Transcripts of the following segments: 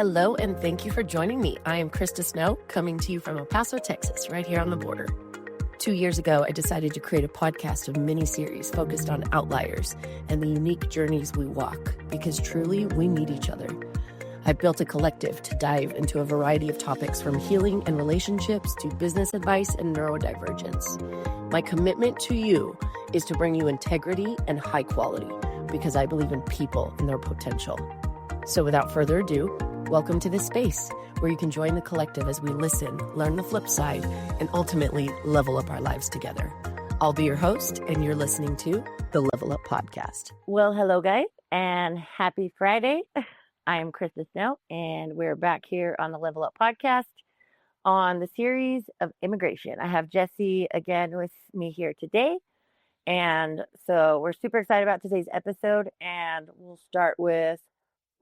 Hello, and thank you for joining me. I am Krista Snow, coming to you from El Paso, Texas, right here on the border. 2 years ago, I decided to create a podcast of mini-series focused on outliers and the unique journeys we walk, because truly, we need each other. I've built a collective to dive into a variety of topics from healing and relationships to business advice and neurodivergence. My commitment to you is to bring you integrity and high quality, because I believe in people and their potential. So without further ado, welcome to this space where you can join the collective as we listen, learn the flip side, and ultimately level up our lives together. I'll be your host, and you're listening to the Level Up Podcast. Well, hello, guys, and happy Friday. I am Krista Snow, and we're back here on the Level Up Podcast on the series of immigration. I have Jesse again with me here today, and so we're super excited about today's episode, and we'll start with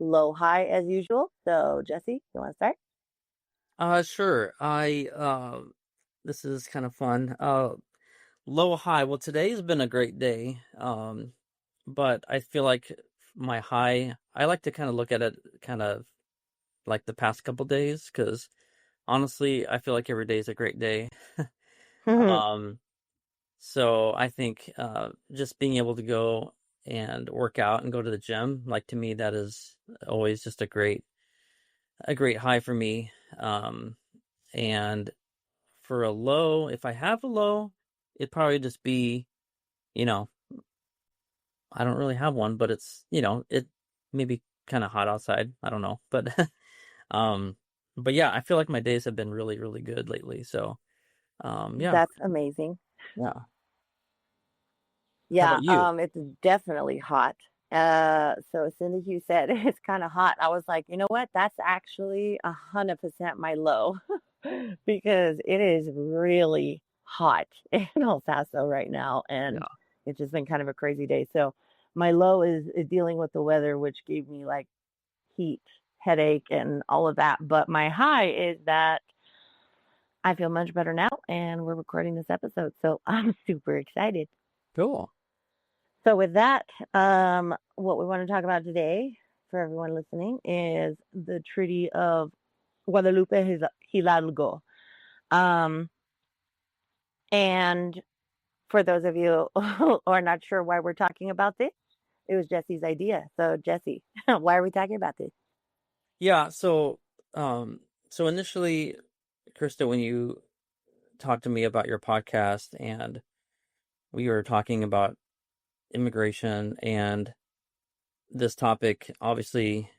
low high as usual. So Jesse, you want to start? Sure. This is kind of fun. Low high. Well, today's been a great day. But I feel like my high, I like to kind of look at it kind of like the past couple days, because honestly, I feel like every day is a great day. So I think, just being able to go and work out and go to the gym, like, to me, that is always just a great high for me. And for a low, if I have a low, it'd probably just be, I don't really have one, but it's, it may be kind of hot outside. I don't know, but, but yeah, I feel like my days have been really, really good lately. So, yeah. That's amazing. Yeah. Yeah, How about it's definitely hot. So as soon as you said it's kind of hot, I was like, you know what? That's actually 100% my low because it is really hot in El Paso right now, and it's just been kind of a crazy day. So my low is dealing with the weather, which gave me like heat, headache, and all of that. But my high is that I feel much better now, and we're recording this episode, so I'm super excited. Cool. So with that, what we want to talk about today for everyone listening is the Treaty of Guadalupe Hidalgo. And for those of you who are not sure why we're talking about this, it was Jesse's idea. So Jesse, why are we talking about this? Yeah. So initially, Krista, when you talked to me about your podcast and we were talking about immigration, and this topic obviously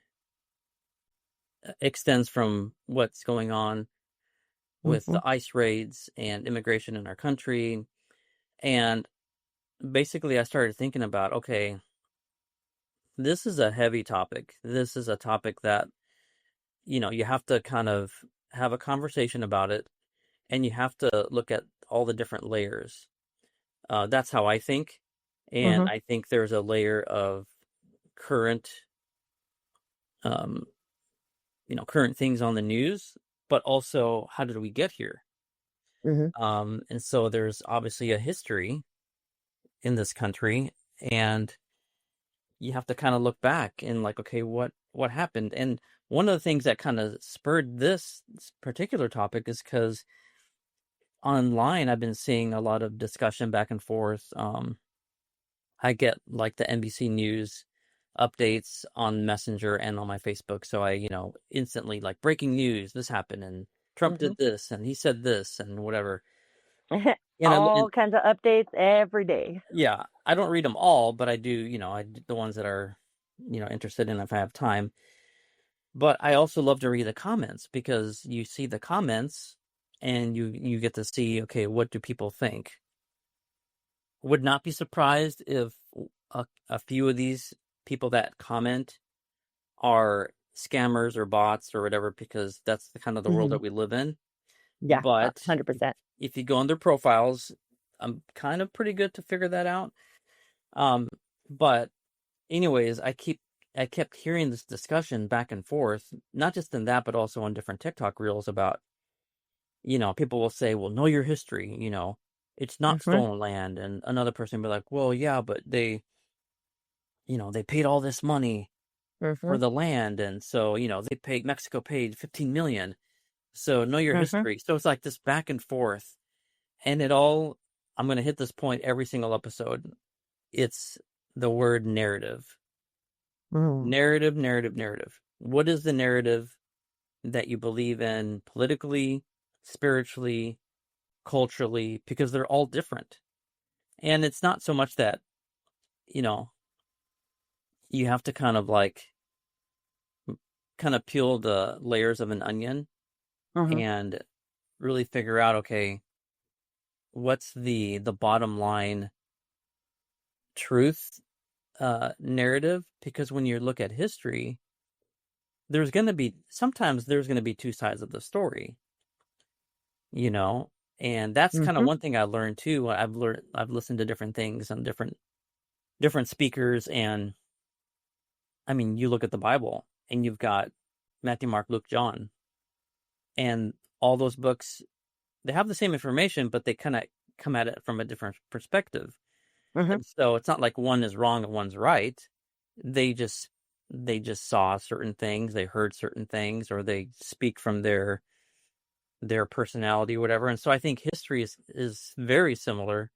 extends from what's going on with the ICE raids and immigration in our country. And basically I started thinking about, okay, this is a heavy topic. This is a topic that, you have to kind of have a conversation about it, and you have to look at all the different layers. That's how I think. And I think there's a layer of current, current things on the news, but also how did we get here? And so there's obviously a history in this country, and you have to kind of look back and like, okay, what happened? And one of the things that kind of spurred this particular topic is because online I've been seeing a lot of discussion back and forth. I get like the NBC News updates on Messenger and on my Facebook. So I, instantly like breaking news, this happened, and Trump did this, and he said this, and whatever. All kinds of updates every day. Yeah. I don't read them all, but I do, the ones that are, interested in if I have time. But I also love to read the comments, because you see the comments and you get to see, okay, what do people think? Would not be surprised if a few of these people that comment are scammers or bots or whatever, because that's the kind of the world that we live in. Yeah, but 100%. If you go on their profiles, I'm kind of pretty good to figure that out. But anyways, I kept hearing this discussion back and forth, not just in that, but also on different TikTok reels about, people will say, well, know your history, it's not stolen land. And another person will be like, well, yeah, but they paid all this money for the land. And so, Mexico paid 15 million. So know your history. So it's like this back and forth. And I'm going to hit this point every single episode. It's the word narrative. Narrative, narrative, narrative. What is the narrative that you believe in politically, spiritually, culturally? Because they're all different. And it's not so much that, you have to kind of peel the layers of an onion and really figure out, okay, what's the bottom line truth narrative? Because when you look at history, sometimes there's going to be two sides of the story, and that's kind of one thing I learned too. I've listened to different things and different speakers, and I mean, you look at the Bible and you've got Matthew, Mark, Luke, John, and all those books, they have the same information, but they kind of come at it from a different perspective. And so it's not like one is wrong and one's right. They just saw certain things, they heard certain things, or they speak from their personality or whatever. And so I think history is very similar.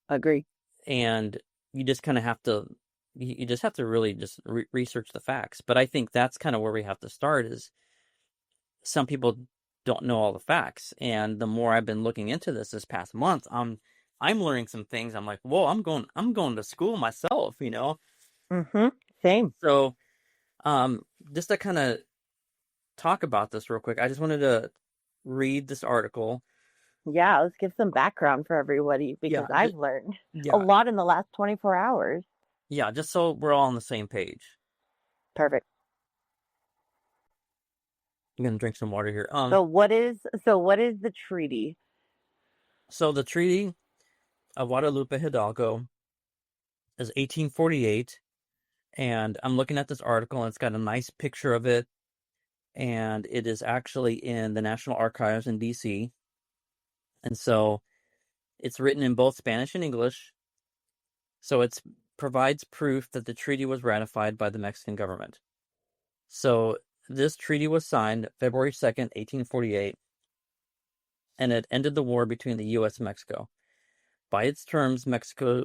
Agree. And you just kind of have to really just research the facts. But I think that's kind of where we have to start. Is some people don't know all the facts, and the more I've been looking into this past month, I'm learning some things. I'm like, whoa, I'm going to school myself, Same. So, just to kind of talk about this real quick, I just wanted to read this article. Yeah, let's give some background for everybody, because I've learned a lot in the last 24 hours. Yeah, just so we're all on the same page. Perfect. I'm gonna drink some water here. So what is the treaty? So the Treaty of Guadalupe Hidalgo is 1848, and I'm looking at this article, and it's got a nice picture of it, and it is actually in the National Archives in D.C. And so it's written in both Spanish and English. So it provides proof that the treaty was ratified by the Mexican government. So this treaty was signed February 2nd, 1848, and it ended the war between the U.S. and Mexico. By its terms, Mexico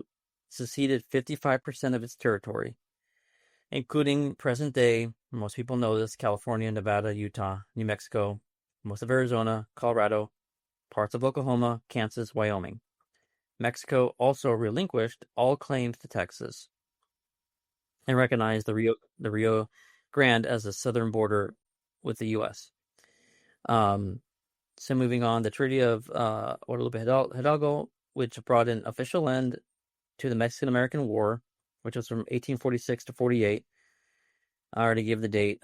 seceded 55% of its territory, including present-day, most people know this, California, Nevada, Utah, New Mexico, most of Arizona, Colorado, parts of Oklahoma, Kansas, Wyoming. Mexico also relinquished all claims to Texas and recognized the Rio Grande as the southern border with the U.S. So moving on, the Treaty of Guadalupe Hidalgo, which brought an official end to the Mexican-American War, which was from 1846 to 48. I already gave the date.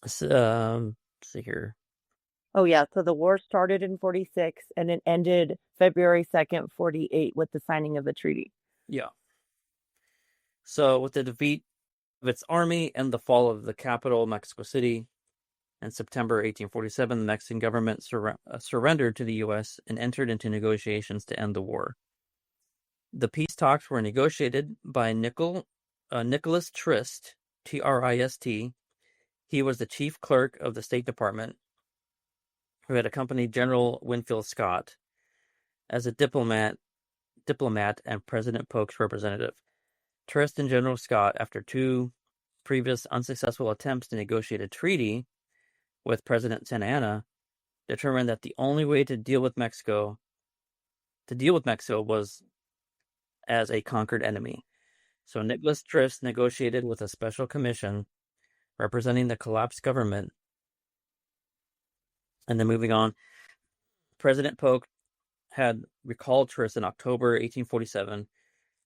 Let's see here. Oh, yeah. So the war started in 46 and it ended February 2nd, 48 with the signing of the treaty. Yeah. So with the defeat of its army and the fall of the capital, Mexico City, in September 1847, the Mexican government surrendered to the U.S. and entered into negotiations to end the war. The peace talks were negotiated by Nicholas Trist, Trist. He was the chief clerk of the State Department, who had accompanied General Winfield Scott as a diplomat and President Polk's representative. Trist and General Scott, after two previous unsuccessful attempts to negotiate a treaty with President Santa Anna, determined that the only way to deal with Mexico was as a conquered enemy. So Nicholas Trist negotiated with a special commission representing the collapsed government. And then moving on, President Polk had recalled Trist in October 1847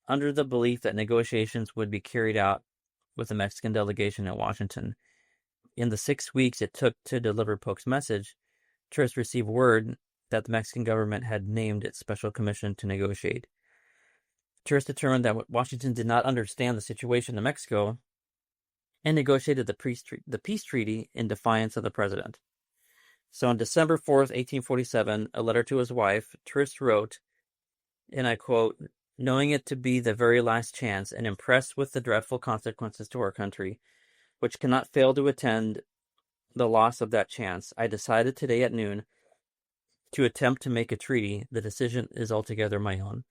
under the belief that negotiations would be carried out with the Mexican delegation in Washington. In the 6 weeks it took to deliver Polk's message, Trist received word that the Mexican government had named its special commission to negotiate. Trist determined that Washington did not understand the situation in Mexico and negotiated the peace treaty in defiance of the president. So on December 4th, 1847, a letter to his wife, Trist wrote, and I quote, knowing it to be the very last chance, and impressed with the dreadful consequences to our country, which cannot fail to attend the loss of that chance, I decided today at noon to attempt to make a treaty. The decision is altogether my own.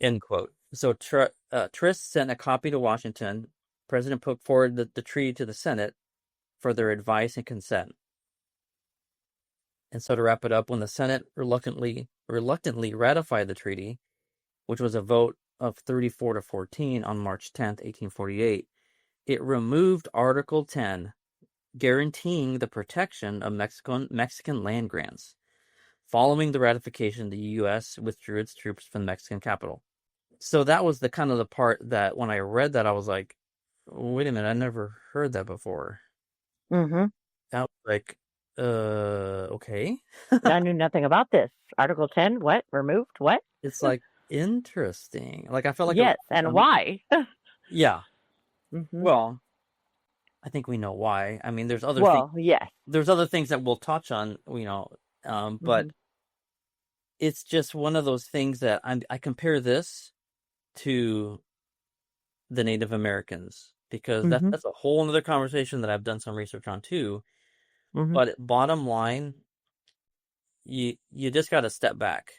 End quote. So Trist sent a copy to Washington. President put forward the treaty to the Senate for their advice and consent. And so to wrap it up, when the Senate reluctantly ratified the treaty, which was a vote of 34-14 on March 10th, 1848, it removed Article 10, guaranteeing the protection of Mexican land grants. Following the ratification, the U.S. withdrew its troops from the Mexican capital. So that was the kind of the part that when I read that, I was like, wait a minute, I never heard that before. Mm-hmm. I was like, okay. I knew nothing about this. Article 10, what? Removed? What? It's like, interesting. Like, I felt like... Yes, and why? Yeah. Mm-hmm. Well, I think we know why. I mean, there's other yes. There's other things that we'll touch on, but it's just one of those things that I compare this to the Native Americans, because that's a whole other conversation that I've done some research on too. But bottom line, you just got to step back,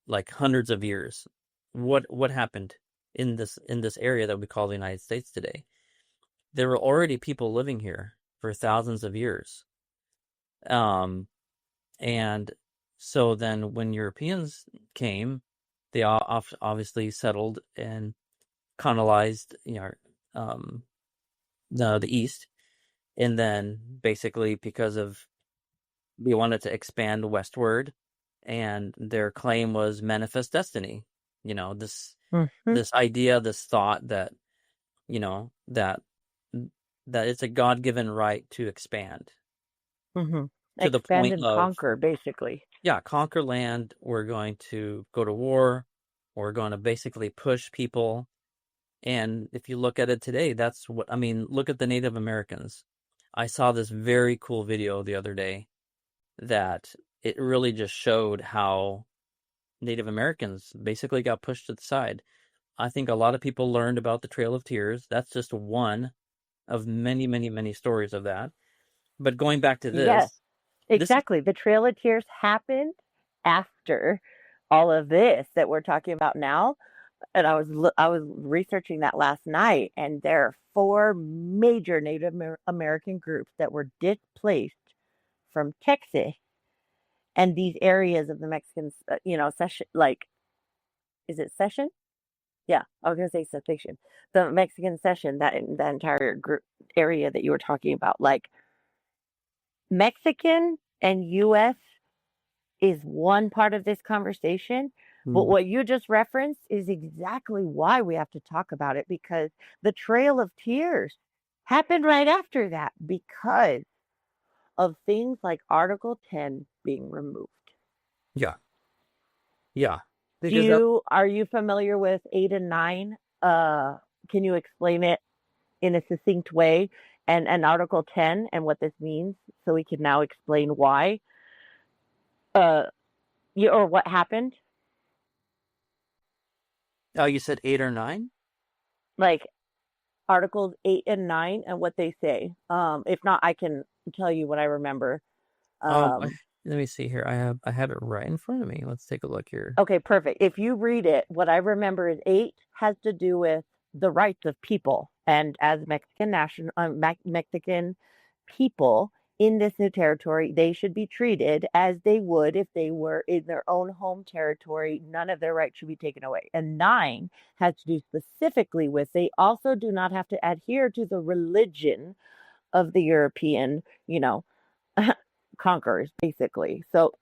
like hundreds of years. What happened in this area that we call the United States today? There were already people living here for thousands of years. And so then when Europeans came, they obviously settled and colonized, the East. And then basically because of, we wanted to expand westward, and their claim was manifest destiny. This idea, this thought that, that it's a God-given right to expand. To the point and of conquer, basically. Yeah, conquer land. We're going to go to war. We're going to basically push people. And if you look at it today, that's what, look at the Native Americans. I saw this very cool video the other day that it really just showed how Native Americans basically got pushed to the side. I think a lot of people learned about the Trail of Tears. That's just one of many, many, many stories of that. But going back to this. Yes, exactly. The Trail of Tears happened after all of this that we're talking about now. And I was researching that last night, and there are 4 major Native American groups that were displaced from Texas and these areas of the Mexican, cession. Like, is it cession? Yeah, I was gonna say cessation. The Mexican cession, that entire group area that you were talking about, like Mexican and U.S. is one part of this conversation. But what you just referenced is exactly why we have to talk about it, because the Trail of Tears happened right after that because of things like Article 10 being removed. Yeah. Yeah. Are you familiar with 8 and 9? Can you explain it in a succinct way, and Article 10 and what this means, so we can now explain why? Or what happened? Oh, you said 8 or 9? Like Articles 8 and 9 and what they say. If not, I can tell you what I remember. Let me see here. I have it right in front of me. Let's take a look here. Okay, perfect. If you read it, what I remember is 8 has to do with the rights of people, and as Mexican people in this new territory, they should be treated as they would if they were in their own home territory. None of their rights should be taken away. And 9 has to do specifically with, they also do not have to adhere to the religion of the European, conquerors, basically. So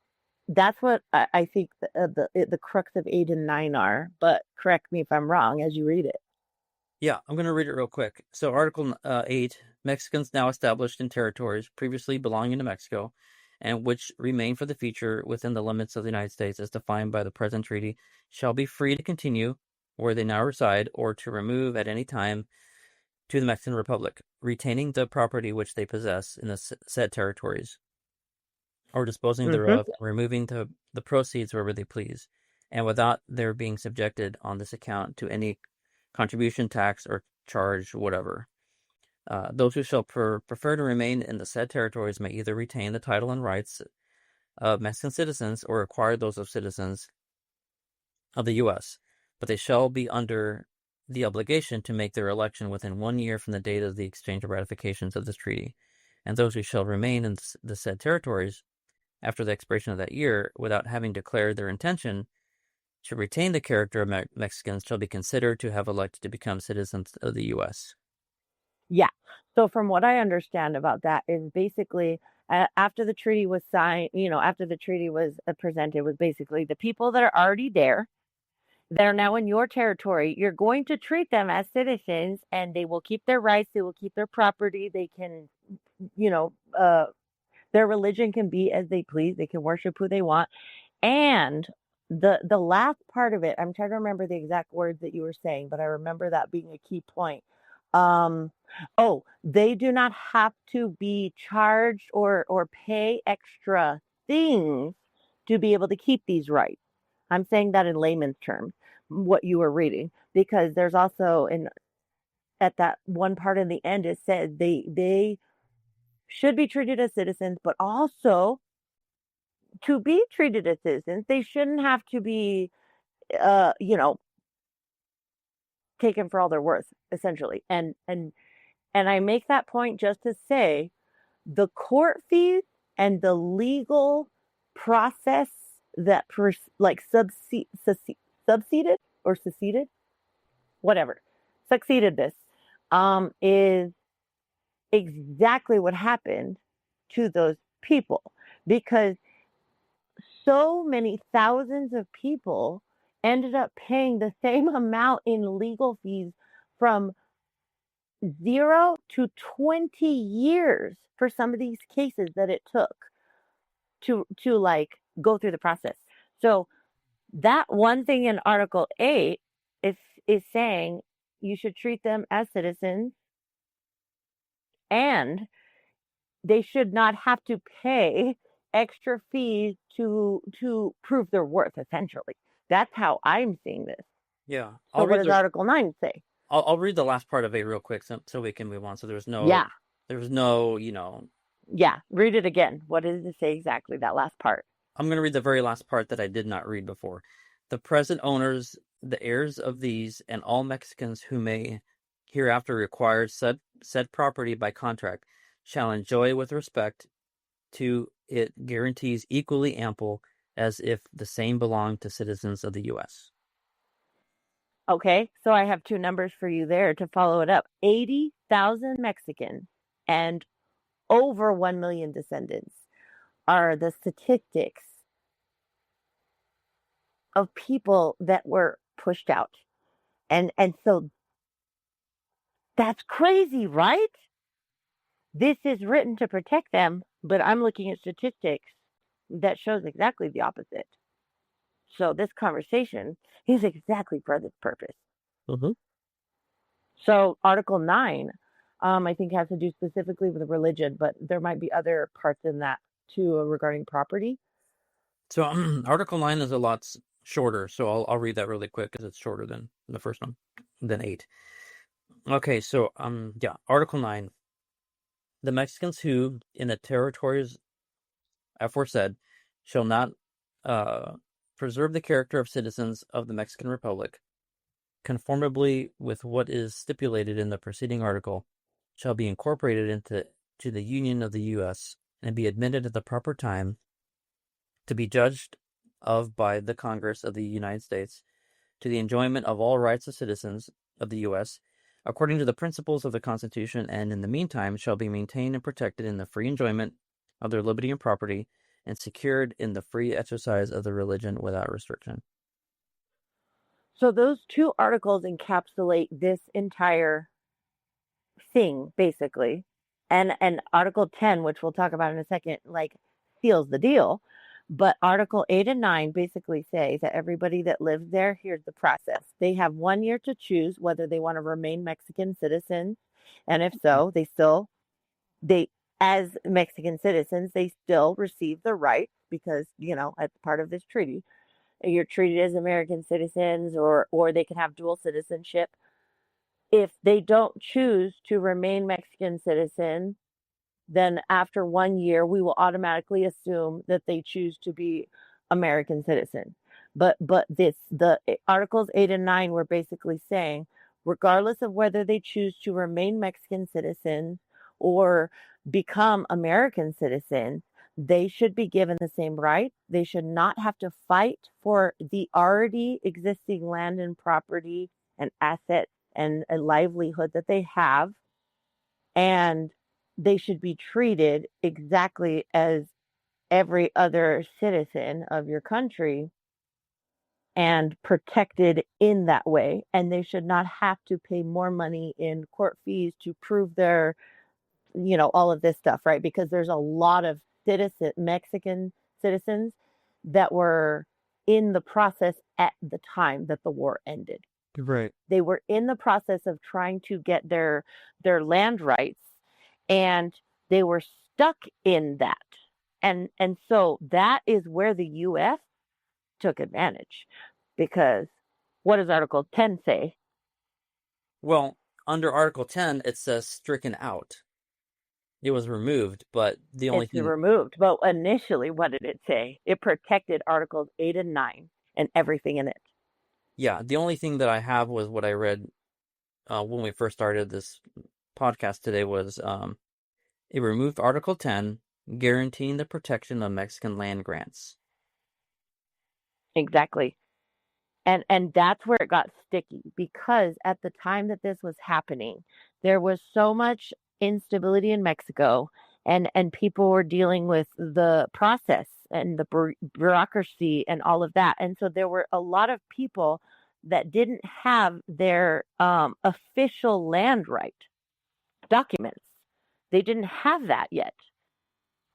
that's what I think the crux of 8 and 9 are. But correct me if I'm wrong as you read it. Yeah, I'm going to read it real quick. So Article 8, Mexicans now established in territories previously belonging to Mexico, and which remain for the future within the limits of the United States as defined by the present treaty, shall be free to continue where they now reside, or to remove at any time to the Mexican Republic, retaining the property which they possess in the said territories, or disposing thereof, removing the proceeds wherever they please. and without their being subjected on this account to any contribution, tax, or charge, whatever. Those who shall prefer to remain in the said territories may either retain the title and rights of Mexican citizens or acquire those of citizens of the U.S., but they shall be under the obligation to make their election within 1 year from the date of the exchange of ratifications of this treaty. And those who shall remain in the said territories after the expiration of that year, without having declared their intention to retain the character of Mexicans, shall be considered to have elected to become citizens of the U.S. Yeah. So from what I understand about that is basically after the treaty was signed, after the treaty was presented, was basically the people that are already there, they're now in your territory. You're going to treat them as citizens, and they will keep their rights. They will keep their property. They can, their religion can be as they please. They can worship who they want. And the last part of it, I'm trying to remember the exact words that you were saying, but I remember that being a key point. They do not have to be charged or pay extra things to be able to keep these rights. I'm saying that in layman's terms, what you were reading, because there's also at that one part in the end, it said they should be treated as citizens, but also to be treated as citizens, they shouldn't have to be, taken for all they're worth, essentially. And I make that point just to say the court fees and the legal process that succeeded or seceded, whatever, succeeded this, is exactly what happened to those people, because so many thousands of people ended up paying the same amount in legal fees from 0 to 20 years for some of these cases that it took to like go through the process. So that one thing in Article 8 is saying you should treat them as citizens, and they should not have to pay extra fees to prove their worth, essentially. That's how I'm seeing this. Yeah. So what does Article 9 say? I'll read the last part of it real quick so we can move on. So there's no, Yeah, read it again. What does it say exactly, that last part? I'm going to read the very last part that I did not read before. The present owners, the heirs of these, and all Mexicans who may hereafter require said property by contract shall enjoy with respect to it guarantees equally ample as if the same belonged to citizens of the U.S. Okay, so I have two numbers for you there to follow it up. 80,000 Mexicans and over 1 million descendants are the statistics of people that were pushed out. And so that's crazy, right? This is written to protect them, but I'm looking at statistics that shows exactly the opposite. So this conversation is exactly for this purpose. Mm-hmm. So Article 9, I think, has to do specifically with religion, but there might be other parts in that too regarding property. So Article 9 is a lot shorter, so I'll read that really quick because it's shorter than the first one, than 8. Okay, so Article 9. The Mexicans who, in the territories aforesaid, shall not preserve the character of citizens of the Mexican Republic, conformably with what is stipulated in the preceding article, shall be incorporated into the Union of the U.S. and be admitted at the proper time to be judged of by the Congress of the United States to the enjoyment of all rights of citizens of the U.S. according to the principles of the Constitution, and in the meantime shall be maintained and protected in the free enjoyment of their liberty and property, and secured in the free exercise of the religion without restriction. So those two articles encapsulate this entire thing, basically. And Article 10, which we'll talk about in a second, seals the deal. But Article 8 and 9 basically say that everybody that lives there, here's the process. They have 1 year to choose whether they want to remain Mexican citizens. And if so, as Mexican citizens, they still receive the rights because, as part of this treaty, you're treated as American citizens, or they can have dual citizenship. If they don't choose to remain Mexican citizen, then after 1 year, we will automatically assume that they choose to be American citizen. But the Articles 8 and 9 were basically saying, regardless of whether they choose to remain Mexican citizens or become American citizens, they should be given the same rights. They should not have to fight for the already existing land and property and assets and a livelihood that they have. And they should be treated exactly as every other citizen of your country and protected in that way. And they should not have to pay more money in court fees to prove their, all of this stuff, right? Because there's a lot of Mexican citizens that were in the process at the time that the war ended. Right. They were in the process of trying to get their land rights, and they were stuck in that. And so that is where the US took advantage, because what does Article 10 say? Well, under Article 10, it says stricken out. It was removed, but the only thing... removed. But initially, what did it say? It protected Articles 8 and 9 and everything in it. Yeah, the only thing that I have was what I read when we first started this podcast today was it removed Article 10, guaranteeing the protection of Mexican land grants. Exactly. And that's where it got sticky, because at the time that this was happening, there was so much instability in Mexico, and people were dealing with the process and the bureaucracy and all of that. And so there were a lot of people that didn't have their official land right documents. They didn't have that yet.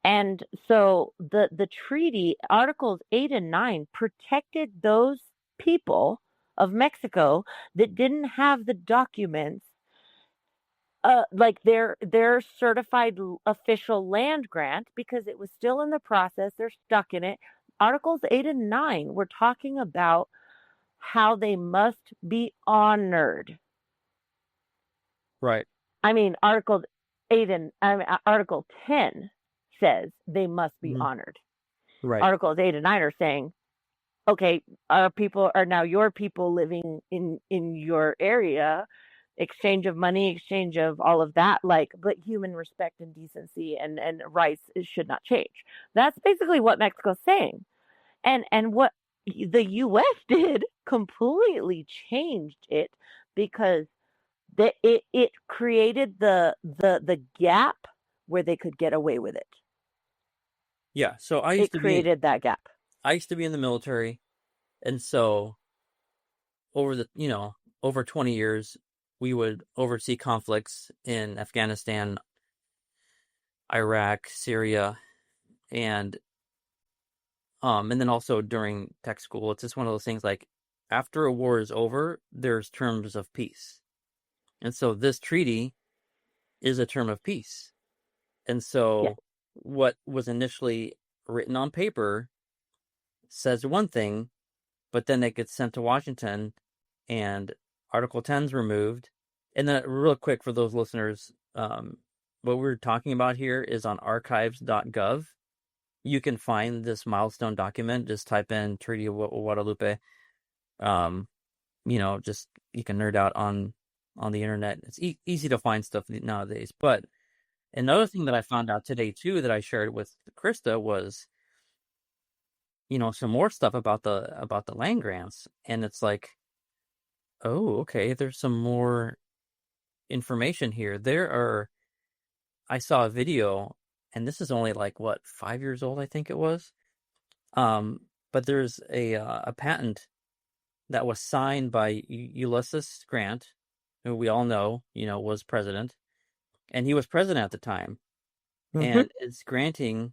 And so the treaty, Articles 8 and 9, protected those people of Mexico that didn't have the documents, like their certified official land grant, because it was still in the process. They're stuck in it. Articles 8 and 9 were talking about how they must be honored. Right. I mean, Article 10 says they must be honored. Right. Articles 8 and 9 are saying, okay, our people are now your people living in your area, exchange of money, exchange of all of that, but human respect and decency and rights should not change. That's basically what Mexico's saying. And what the US did completely changed it, because it created the gap where they could get away with it. Yeah, so it created that gap. I used to be in the military, and so over over 20 years, we would oversee conflicts in Afghanistan, Iraq, Syria, and then also during tech school. It's just one of those things, like, after a war is over, there's terms of peace. And so this treaty is a term of peace. And so what was initially written on paper says one thing, but then it gets sent to Washington and Article 10 is removed. And then real quick for those listeners, what we're talking about here is on archives.gov. You can find this milestone document. Just type in Treaty of Guadalupe. Just you can nerd out on the internet. It's easy to find stuff nowadays. But another thing that I found out today too, that I shared with Krista, was some more stuff about the land grants, and it's like, oh, okay, there's some more information here. I saw a video, and this is only 5 years old, I think it was. But there's a patent that was signed by Ulysses Grant, who we all know, was president, and he was president at the time. Mm-hmm. And it's granting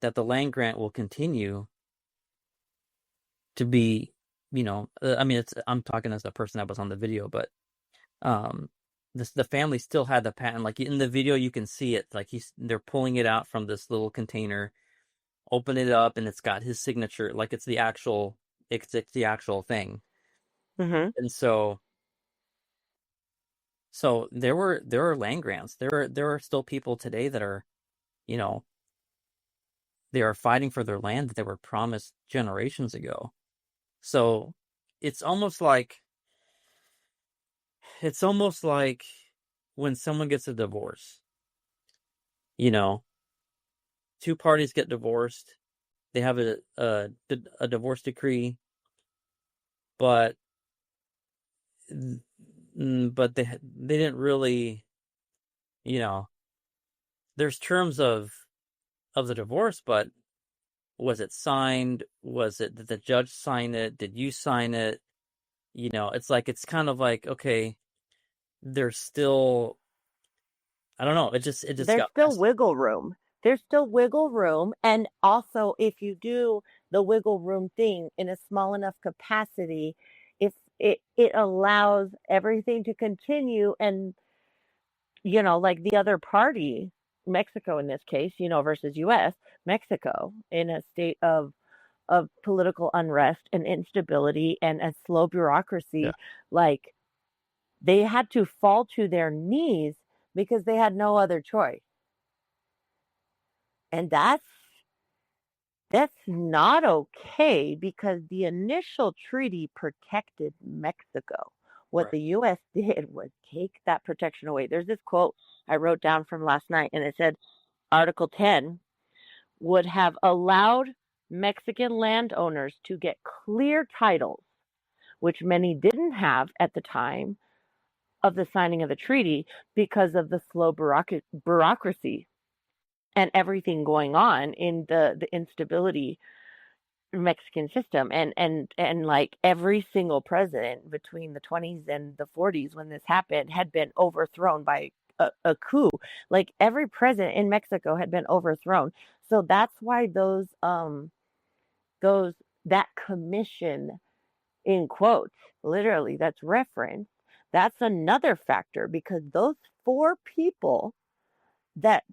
that the land grant will continue to be, I'm talking as the person that was on the video, but the family still had the patent. Like in the video, you can see it, like they're pulling it out from this little container, open it up, and it's got his signature, like it's the actual It's the actual thing. Mm-hmm. And so there were land grants. There are still people today that are, you know, they are fighting for their land that they were promised generations ago. So it's almost like when someone gets a divorce, you know, two parties get divorced, they have a divorce decree, but they didn't really, you know, there's terms of the divorce, but was it signed? Did the judge sign it? Did you sign it? You know, it's kind of like, okay, there's still, I don't know, it just There's got still messy. wiggle room. There's still wiggle room. And also, if you do the wiggle room thing in a small enough capacity, if it allows everything to continue, and like the other party, Mexico in this case, versus US, Mexico in a state of political unrest and instability and a slow Yeah. bureaucracy, like they had to fall to their knees because they had no other choice. And that's not okay, because the initial treaty protected Mexico. What Right. the US did was take that protection away. There's this quote I wrote down from last night, and it said Article 10 would have allowed Mexican landowners to get clear titles, which many didn't have at the time of the signing of the treaty because of the slow bureaucracy and everything going on in the instability Mexican system. And like every single president between the 20s and the 40s when this happened had been overthrown by a coup. Like every president in Mexico had been overthrown. So that's why those that commission, in quotes, literally, that's referenced, that's another factor, because those four people that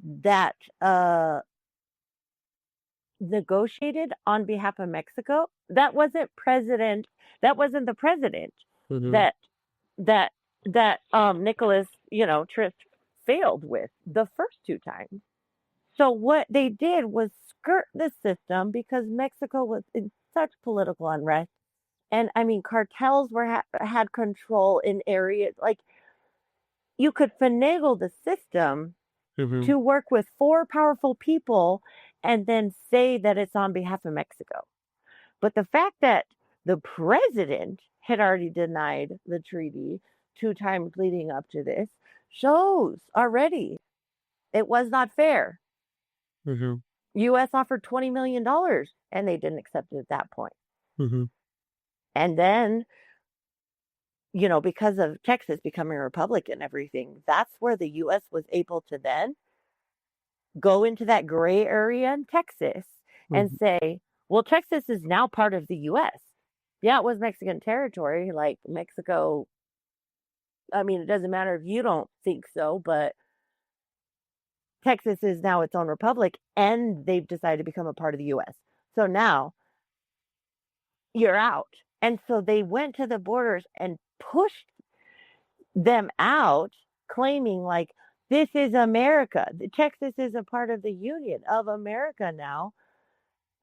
negotiated on behalf of Mexico, that wasn't the president Mm-hmm. that that Nicholas, Trist failed with the first two times. So what they did was skirt the system because Mexico was in such political unrest. And I mean, cartels had control in areas, like you could finagle the system Mm-hmm. to work with four powerful people and then say that it's on behalf of Mexico. But the fact that the president had already denied the treaty two times leading up to this shows already it was not fair. Mm-hmm. US offered $20 million and they didn't accept it at that point. Mm-hmm. And then, because of Texas becoming a republic and everything, that's where the US was able to then go into that gray area in Texas and Mm-hmm. say, well, Texas is now part of the US. Yeah, it was Mexican territory, like Mexico. I mean, it doesn't matter if you don't think so, but Texas is now its own republic and they've decided to become a part of the US. So now you're out. And so they went to the borders and pushed them out, claiming like, this is America. Texas is a part of the Union of America now.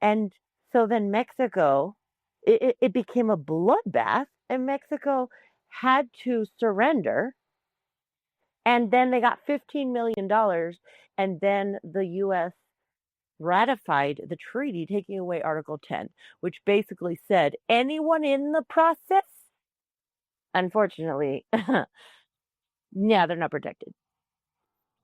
And so then Mexico, it became a bloodbath, and Mexico had to surrender. And then they got $15 million. And then the U.S. ratified the treaty, taking away Article 10, which basically said anyone in the process, unfortunately, yeah, they're not protected.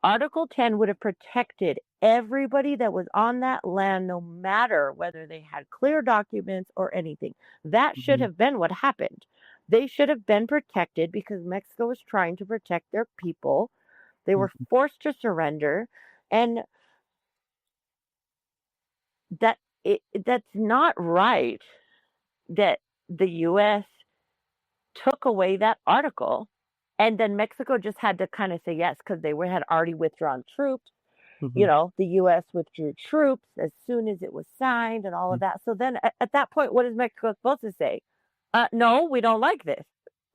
Article 10 would have protected everybody that was on that land, no matter whether they had clear documents or anything. That should Mm-hmm. have been what happened. They should have been protected because Mexico was trying to protect their people. They were forced to surrender, and that's not right that the U.S. took away that article, and then Mexico just had to kind of say yes because they had already withdrawn troops. Mm-hmm. The U.S. withdrew troops as soon as it was signed and all of that. So then at that point, what is Mexico supposed to say? No, we don't like this.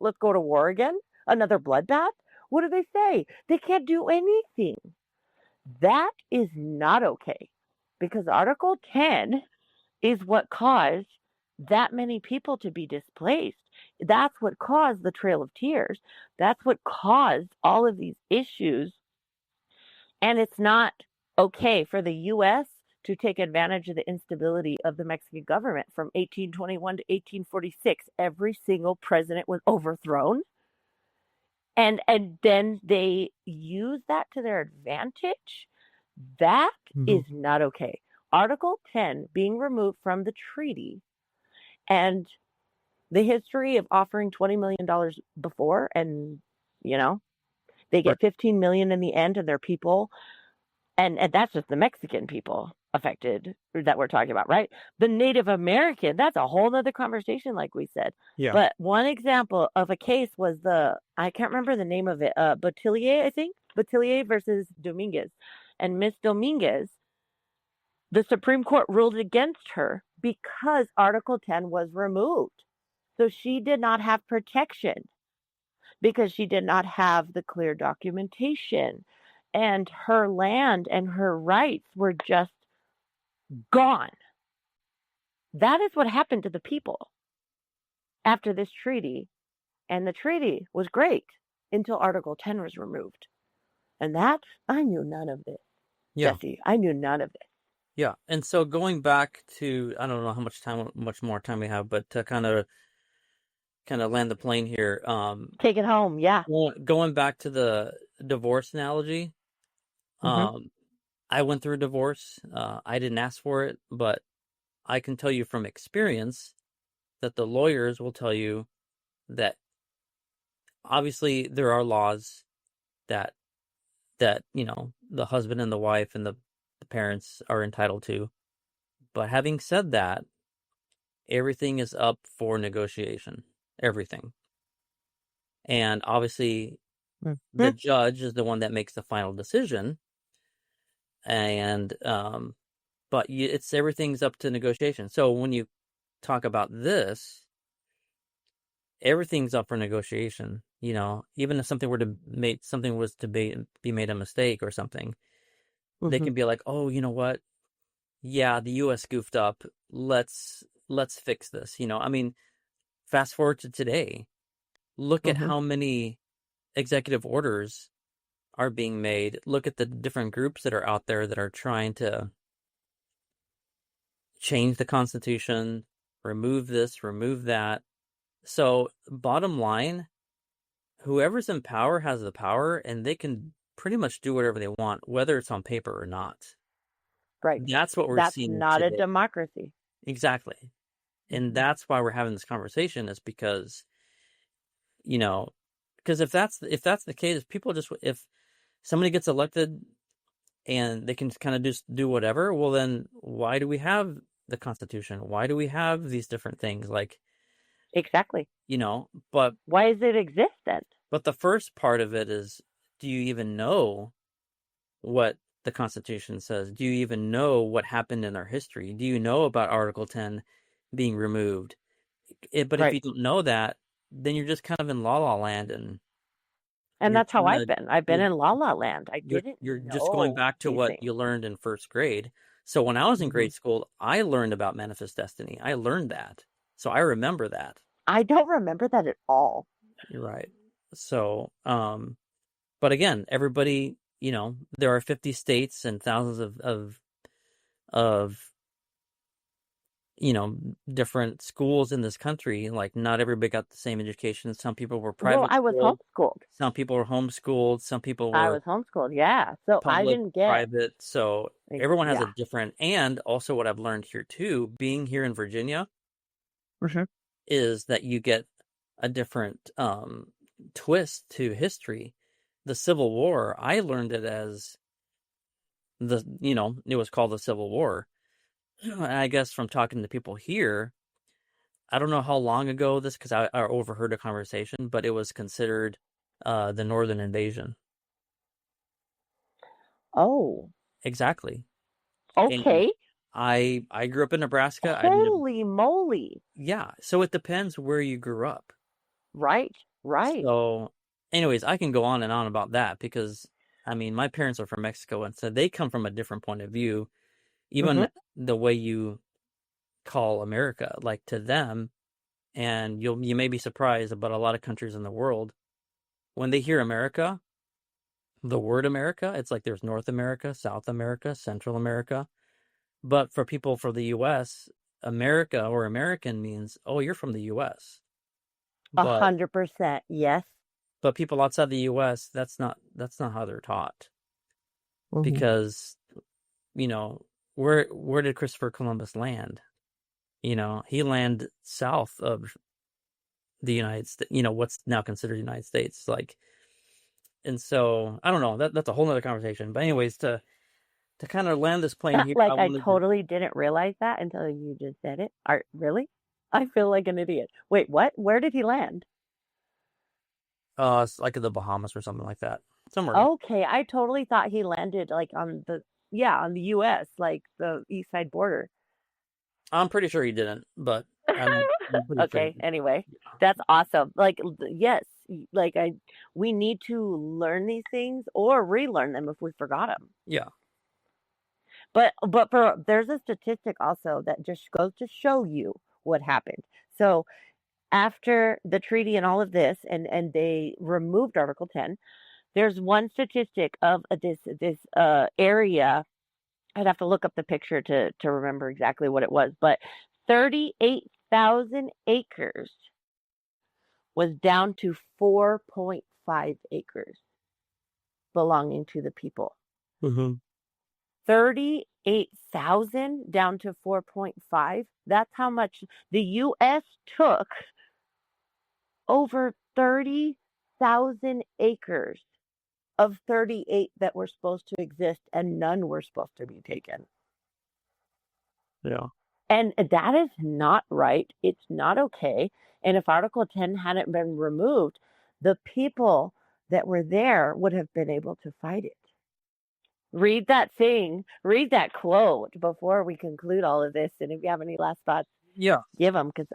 Let's go to war again? Another bloodbath? What do they say? They can't do anything. That is not okay, because Article 10 is what caused that many people to be displaced. That's what caused the Trail of Tears. That's what caused all of these issues. And it's not okay for the U.S. to take advantage of the instability of the Mexican government from 1821 to 1846. Every single president was overthrown. And then they use that to their advantage. That is not okay. Article 10 being removed from the treaty, and the history of offering $20 million before, and they get $15 million in the end, and their people, and that's just the Mexican people affected that we're talking about, right? The Native American, that's a whole other conversation, like we said. Yeah. But one example of a case was I can't remember the name of it, Bottiglier, I think. Bottiglier versus Dominguez. And Miss Dominguez, the Supreme Court ruled against her because Article 10 was removed. So she did not have protection because she did not have the clear documentation. And her land and her rights were just gone. That is what happened to the people after this treaty. And the treaty was great until Article 10 was removed. And that, I knew none of it. Yeah. Jesse, I knew none of it. Yeah. And so going back to, I don't know how much more time we have, but to kind of land the plane here. Take it home. Yeah. Going back to the divorce analogy. I went through a divorce. I didn't ask for it, but I can tell you from experience that the lawyers will tell you that obviously there are laws that the husband and the wife and the parents are entitled to. But having said that, everything is up for negotiation. Everything. And obviously the judge is the one that makes the final decision. And but everything's up to negotiation. So when you talk about this, everything's up for negotiation. Even if something was to be made a mistake or something, they can be like, oh, you know what? Yeah, the U.S. goofed up. Let's fix this. I mean, fast forward to today. Look at how many executive orders are being made. Look at the different groups that are out there that are trying to change the Constitution, remove this, remove that. So bottom line, whoever's in power has the power, and they can pretty much do whatever they want, whether it's on paper or not. Right. That's what we're seeing. That's not today. a democracy. Exactly. And that's why we're having this conversation, is because, because if that's the case, if somebody gets elected and they can kind of just do whatever, well, then why do we have the Constitution? Why do we have these different things? Like, exactly. But why does it exist then? But the first part of it is, do you even know what the Constitution says? Do you even know what happened in our history? Do you know about Article 10 being removed? But if you don't know that, then you're just kind of in la la land, and that's how I've been. I've been in la la land. You're just going back to what you learned in first grade. So when I was in grade school, I learned about manifest destiny. I learned that, so I remember that. I don't remember that at all. You're right. So, but again, everybody, there are 50 states and thousands of different schools in this country. Like, not everybody got the same education. Some people were private. Well, I was homeschooled. Some people were homeschooled. Some people were. I was homeschooled. Yeah. So public, I didn't get private. So everyone has a different. And also, what I've learned here too, being here in Virginia, is that you get a different twist to history. The Civil War, I learned it as it was called the Civil War. And I guess from talking to people here, I don't know how long ago this, because I overheard a conversation, but it was considered the Northern Invasion. Oh. Exactly. And Okay. I grew up in Nebraska. Holy moly. Yeah. So it depends where you grew up. Right. So, anyways, I can go on and on about that because, I mean, my parents are from Mexico, and so they come from a different point of view. Even the way you call America, like to them, and you may be surprised about a lot of countries in the world when they hear America, the word America, it's like there's North America, South America, Central America. But for people from the U.S., America or American means, oh, you're from the U.S. But 100%. Yes. but people outside the U.S., that's not how they're taught because where did Christopher Columbus land? He landed south of the United States. What's now considered the United States, like, and so I don't know. That's a whole nother conversation. But anyways, to kind of land this plane here, I Like, I wanted to. totally didn't realize that until you just said it. Really? I feel like an idiot. Wait, what? Where did he land? It's like the Bahamas or something like that. Somewhere. Okay, I totally thought he landed like on the US, like the east side border. I'm pretty sure he didn't, but I'm pretty sure. Okay, anyway, that's awesome. Like, yes, like we need to learn these things or relearn them if we forgot them. Yeah. But there's a statistic also that just goes to show you what happened. So after the treaty and all of this, and they removed Article 10, there's one statistic of this area. I'd have to look up the picture to remember exactly what it was, but 38,000 acres was down to 4.5 acres belonging to the people. 38,000 down to 4.5. That's how much the U.S. took over 30,000 acres of 38 that were supposed to exist, and none were supposed to be taken. Yeah. And that is not right. It's not okay. And if Article 10 hadn't been removed, the people that were there would have been able to fight it. Read that quote before we conclude all of this. And if you have any last thoughts, Yeah, give them, because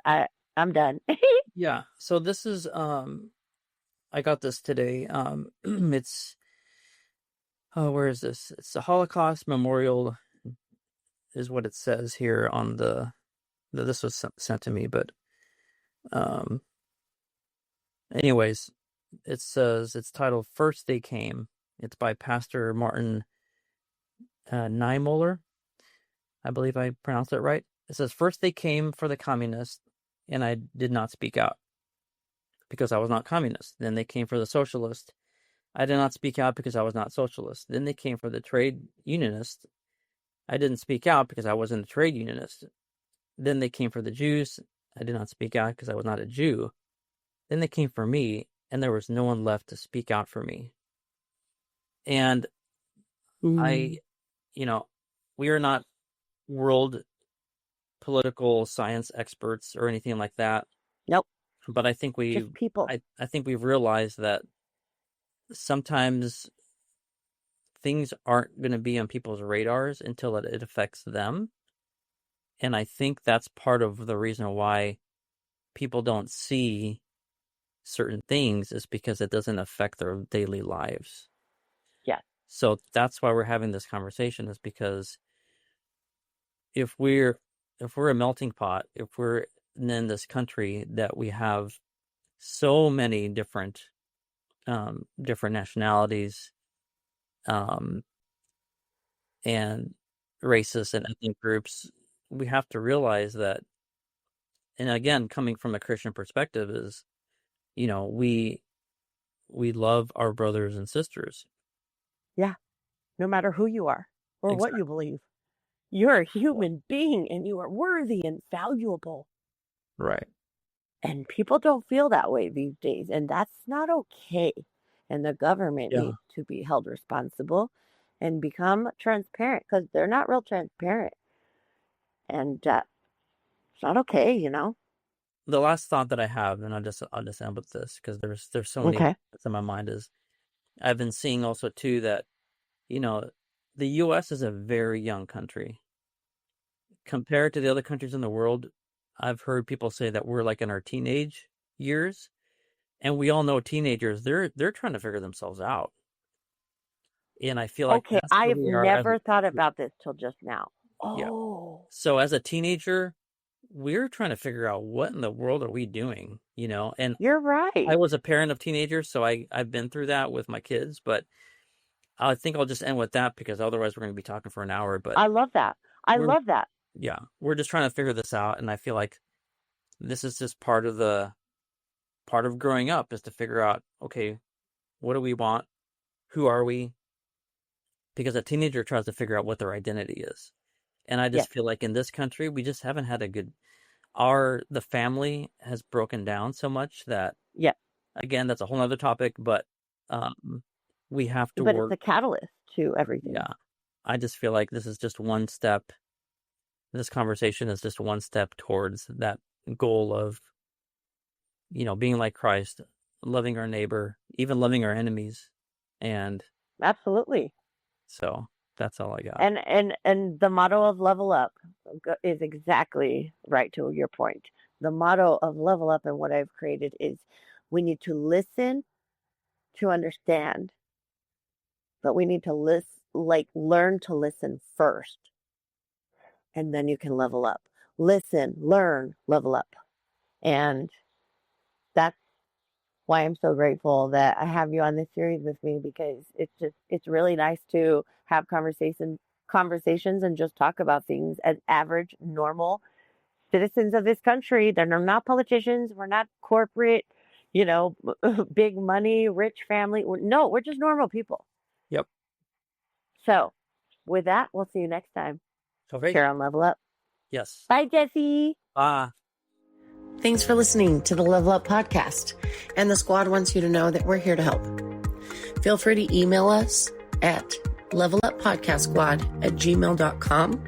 I'm done. yeah. So this is I got this today. It's where is this? It's the Holocaust Memorial, is what it says here on this was sent to me, but anyways, it says it's titled "First They Came." It's by Pastor Martin Niemöller. I believe I pronounced it right. It says, "First they came for the communists, and I did not speak out because I was not communist. Then they came for the socialist. I did not speak out because I was not socialist. Then they came for the trade unionist. I didn't speak out because I wasn't a trade unionist. Then they came for the Jews. I did not speak out because I was not a Jew. Then they came for me, and there was no one left to speak out for me." And we are not world political science experts or anything like that. Nope. But I think Just people. I think we've realized that sometimes things aren't going to be on people's radars until it affects them. And I think that's part of the reason why people don't see certain things, is because it doesn't affect their daily lives. Yeah. So that's why we're having this conversation, is because if we're a melting pot, if we're in this country that we have so many different nationalities, and races and ethnic groups, we have to realize that, and again, coming from a Christian perspective, is, we love our brothers and sisters. Yeah. No matter who you are or what you believe, you're a human being and you are worthy and valuable. Right. And people don't feel that way these days, and that's not okay. And the government needs to be held responsible and become transparent, because they're not real transparent. And it's not okay, The last thought that I have, and I'll just end with this, because there's so many Okay. thoughts in my mind, is I've been seeing also too that, the U.S. is a very young country. Compared to the other countries in the world, I've heard people say that we're like in our teenage years, and we all know teenagers, they're trying to figure themselves out. And I feel like Okay, that's where I've we are as never thought about this till just now. yeah. Oh, So as a teenager, we're trying to figure out what in the world are we doing, and you're I right. was a parent of teenagers, so I've been through that with my kids, but I think I'll just end with that because otherwise we're going to be talking for an hour. But I love that. I we're love that. yeah, we're just trying to figure this out, and I feel like this is just part of growing up is to figure out, okay, what do we want? Who are we? Because a teenager tries to figure out what their identity is. And I Yes. just feel like in this country, we just haven't had a good, the family has broken down so much that, Yeah. again, that's a whole other topic, but we have to But work. it's a catalyst to everything. Yeah. I just feel like this is just one step. This conversation is just one step towards that goal of, being like Christ, loving our neighbor, even loving our enemies. And Absolutely. so that's all I got. And the motto of Level Up is exactly right to your point. The motto of Level Up and what I've created is we need to listen to understand, but we need to learn to listen first, and then you can level up. Listen, learn, level up. And that's why I'm so grateful that I have you on this series with me, because it's really nice to have conversations and just talk about things as average, normal citizens of this country. They're not politicians. We're not corporate, big money, rich family. No, we're just normal people. Yep. So with that, we'll see you next time. Here on Level Up. Yes. Bye, Jesse. Bye. Thanks for listening to the Level Up podcast. And the squad wants you to know that we're here to help. Feel free to email us at leveluppodcastsquad@gmail.com.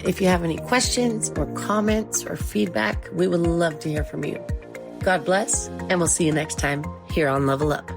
If you have any questions or comments or feedback, we would love to hear from you. God bless, and we'll see you next time here on Level Up.